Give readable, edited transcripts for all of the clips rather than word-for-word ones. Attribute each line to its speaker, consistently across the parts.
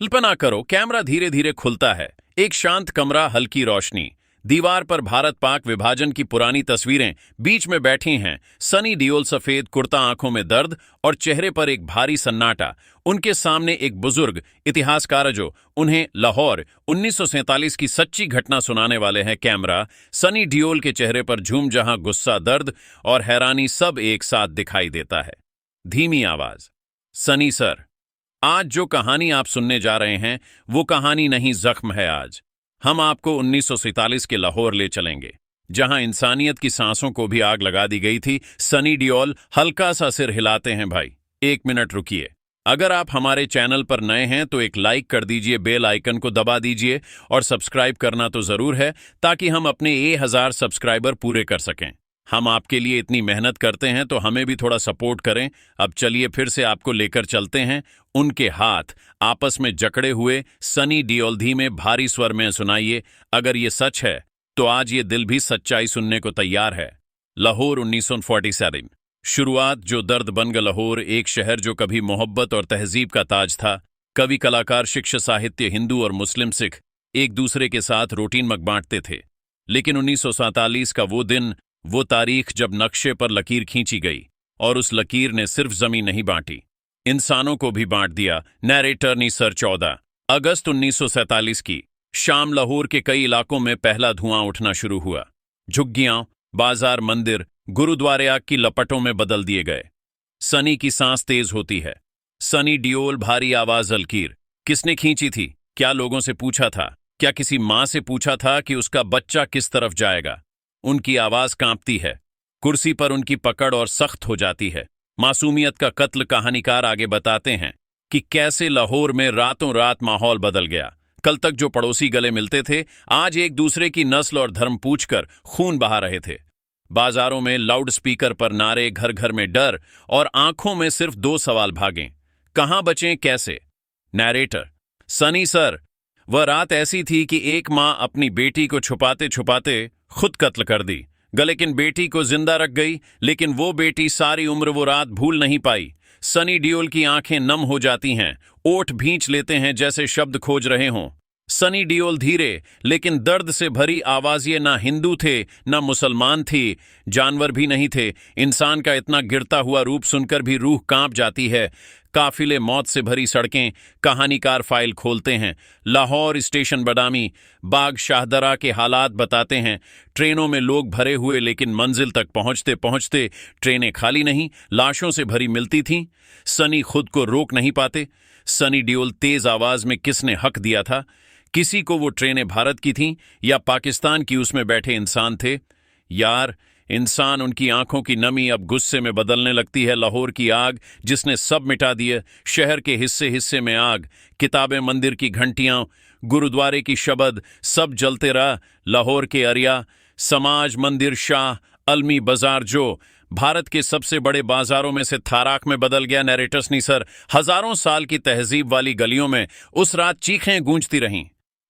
Speaker 1: कल्पना करो, कैमरा धीरे धीरे खुलता है। एक शांत कमरा, हल्की रोशनी, दीवार पर भारत पाक विभाजन की पुरानी तस्वीरें। बीच में बैठी हैं सनी डियोल, सफेद कुर्ता, आंखों में दर्द और चेहरे पर एक भारी सन्नाटा। उनके सामने एक बुजुर्ग इतिहासकार जो उन्हें लाहौर 1947 की सच्ची घटना सुनाने वाले हैं। कैमरा सनी डियोल के चेहरे पर झूम, जहां गुस्सा, दर्द और हैरानी सब एक साथ दिखाई देता है। धीमी आवाज, सनी सर, आज जो कहानी आप सुनने जा रहे हैं वो कहानी नहीं, जख्म है। आज हम आपको 1947 के लाहौर ले चलेंगे, जहां इंसानियत की सांसों को भी आग लगा दी गई थी। सनी डियोल हल्का सा सिर हिलाते हैं। भाई, 1 मिनट रुकिए। अगर आप हमारे चैनल पर नए हैं तो एक लाइक कर दीजिए, बेल आइकन को दबा दीजिए और सब्सक्राइब करना तो जरूर है, ताकि हम अपने 1000 सब्सक्राइबर पूरे कर सकें। हम आपके लिए इतनी मेहनत करते हैं तो हमें भी थोड़ा सपोर्ट करें। अब चलिए फिर से आपको लेकर चलते हैं। उनके हाथ आपस में जकड़े हुए। सनी डियोल धीमे भारी स्वर में सुनाइए, अगर ये सच है तो आज ये दिल भी सच्चाई सुनने को तैयार है। लाहौर 1947, शुरुआत जो दर्द बन गया। लाहौर, एक शहर जो कभी मोहब्बत और तहजीब का ताज था। कवि, कलाकार, शिक्षक, साहित्य, हिंदू और मुस्लिम सिख एक दूसरे के साथ रोटीन मग बांटते थे। लेकिन 1947 का वो दिन, वो तारीख जब नक्शे पर लकीर खींची गई, और उस लकीर ने सिर्फ जमीन नहीं बांटी, इंसानों को भी बांट दिया। नैरेटर निसर 14 अगस्त 1947 की शाम लाहौर के कई इलाकों में पहला धुआं उठना शुरू हुआ। झुग्गियां, बाजार, मंदिर, गुरुद्वारे आग की लपटों में बदल दिए गए। सनी की सांस तेज होती है। सनी डियोल, भारी आवाज, लकीर किसने खींची थी? क्या लोगों से पूछा था? क्या किसी मां से पूछा था कि उसका बच्चा किस तरफ जाएगा? उनकी आवाज कांपती है। कुर्सी पर उनकी पकड़ और सख्त हो जाती है। मासूमियत का कत्ल। कहानीकार आगे बताते हैं कि कैसे लाहौर में रातों रात माहौल बदल गया। कल तक जो पड़ोसी गले मिलते थे, आज एक दूसरे की नस्ल और धर्म पूछकर खून बहा रहे थे। बाजारों में लाउड स्पीकर पर नारे, घर घर में डर और आंखों में सिर्फ 2 सवाल भागे, कहां बचें, कैसे? नैरेटर, सनी सर, वह रात ऐसी थी कि एक मां अपनी बेटी को छुपाते छुपाते खुद कत्ल कर दी। लेकिन बेटी को जिंदा रख गई, लेकिन वो बेटी सारी उम्र वो रात भूल नहीं पाई। सनी डियोल की आंखें नम हो जाती हैं, ओठ भींच लेते हैं जैसे शब्द खोज रहे हों। सनी डियोल धीरे लेकिन दर्द से भरी आवाज, ये ना हिंदू थे, ना मुसलमान थी, जानवर भी नहीं थे। इंसान का इतना गिरता हुआ रूप सुनकर भी रूह कांप जाती है। काफिले, मौत से भरी सड़कें। कहानीकार फाइल खोलते हैं। लाहौर स्टेशन, बदामी बाग, शाहदरा के हालात बताते हैं। ट्रेनों में लोग भरे हुए, लेकिन मंजिल तक पहुंचते पहुंचते ट्रेनें खाली नहीं, लाशों से भरी मिलती थीं। सनी खुद को रोक नहीं पाते। सनी डियोल, तेज आवाज में, किसने हक दिया था? किसी को वो ट्रेनें भारत की थीं या पाकिस्तान की? उसमें बैठे इंसान थे यार, इंसान। उनकी आंखों की नमी अब गुस्से में बदलने लगती है। लाहौर की आग जिसने सब मिटा दिए। शहर के हिस्से हिस्से में आग। किताबें, मंदिर की घंटियां, गुरुद्वारे की शबद, सब जलते रहा। लाहौर के अरिया, समाज, मंदिर, शाह अलमी बाजार जो भारत के सबसे बड़े बाजारों में से थाराक में बदल गया। नैरेटर्स निसर, हजारों साल की तहजीब वाली गलियों में उस रात चीखें गूंजती रहीं।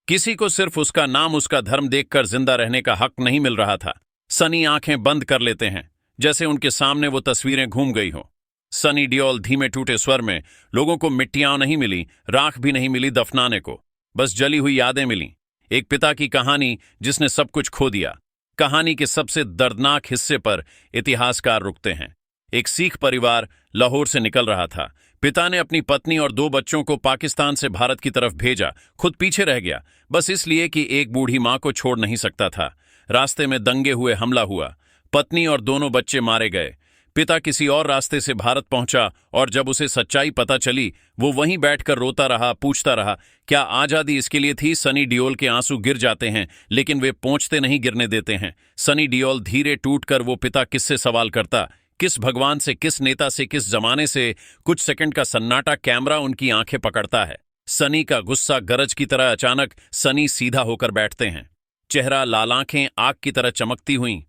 Speaker 1: किसी को सिर्फ उसका नाम, उसका धर्म देखकर जिंदा रहने का हक नहीं मिल रहा था। सनी आंखें बंद कर लेते हैं, जैसे उनके सामने वो तस्वीरें घूम गई हो। सनी डियोल धीमे टूटे स्वर में, लोगों को मिट्टियां नहीं मिली, राख भी नहीं मिली दफनाने को, बस जली हुई यादें मिली। एक पिता की कहानी जिसने सब कुछ खो दिया। कहानी के सबसे दर्दनाक हिस्से पर इतिहासकार रुकते हैं। एक सिख परिवार लाहौर से निकल रहा था। पिता ने अपनी पत्नी और 2 बच्चों को पाकिस्तान से भारत की तरफ भेजा, खुद पीछे रह गया, बस इसलिए कि एक बूढ़ी मां को छोड़ नहीं सकता था। रास्ते में दंगे हुए, हमला हुआ, पत्नी और दोनों बच्चे मारे गए। पिता किसी और रास्ते से भारत पहुंचा, और जब उसे सच्चाई पता चली, वो वहीं बैठकर रोता रहा, पूछता रहा, क्या आजादी इसके लिए थी? सनी डियोल के आंसू गिर जाते हैं, लेकिन वे पहुंचते नहीं, गिरने देते हैं। सनी डियोल धीरे टूटकर, वो पिता किससे सवाल करता? किस भगवान से, किस नेता से, किस जमाने से? कुछ सेकंड का सन्नाटा। कैमरा उनकी आंखें पकड़ता है। सनी का गुस्सा गरज की तरह। अचानक सनी सीधा होकर बैठते हैं, चेहरा, लाल आंखें आग की तरह चमकती हुई।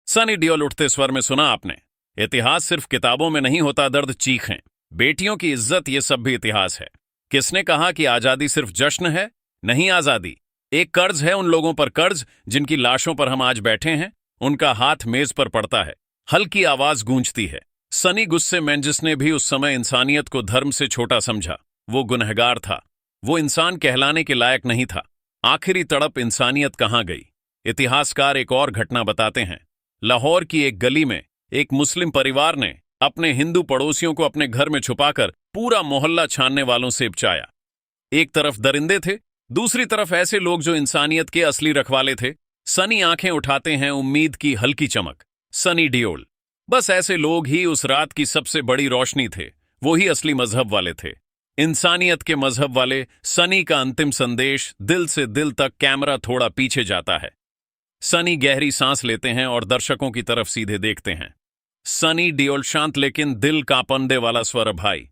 Speaker 1: सनी डियोल उठते स्वर में, सुना आपने? इतिहास सिर्फ किताबों में नहीं होता, दर्द, चीखें, बेटियों की इज्जत, ये सब भी इतिहास है। किसने कहा कि आजादी सिर्फ जश्न है? नहीं, आजादी एक कर्ज है, उन लोगों पर कर्ज जिनकी लाशों पर हम आज बैठे हैं। उनका हाथ मेज पर पड़ता है, हल्की आवाज गूंजती है। सनी गुस्से में, जिसने भी उस समय इंसानियत को धर्म से छोटा समझा, वो गुनहगार था। वो इंसान कहलाने के लायक नहीं था। आखिरी तड़प इंसानियत कहाँ गई? इतिहासकार एक और घटना बताते हैं। लाहौर की एक गली में एक मुस्लिम परिवार ने अपने हिंदू पड़ोसियों को अपने घर में छुपाकर पूरा मोहल्ला छानने वालों से उपचाया। एक तरफ दरिंदे थे, दूसरी तरफ ऐसे लोग जो इंसानियत के असली रखवाले थे। सनी आंखें उठाते हैं उम्मीद की हल्की चमक। सनी डियोल। बस ऐसे लोग ही उस रात की सबसे बड़ी रोशनी थे। वो ही असली मजहब वाले थे, इंसानियत के मजहब वाले। सनी का अंतिम संदेश दिल से दिल तक। कैमरा थोड़ा पीछे जाता है। सनी गहरी सांस लेते हैं और दर्शकों की तरफ सीधे देखते हैं। सनी डियोल, शांत लेकिन दिल कांपने वाला स्वर। भाई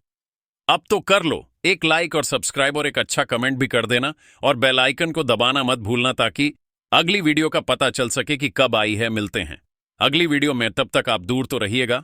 Speaker 1: अब तो कर लो, एक लाइक और सब्सक्राइब और एक अच्छा कमेंट भी कर देना, और बेल आइकन को दबाना मत भूलना, ताकि अगली वीडियो का पता चल सके कि कब आई है। मिलते हैं अगली वीडियो में, तब तक आप दूर तो रहिएगा।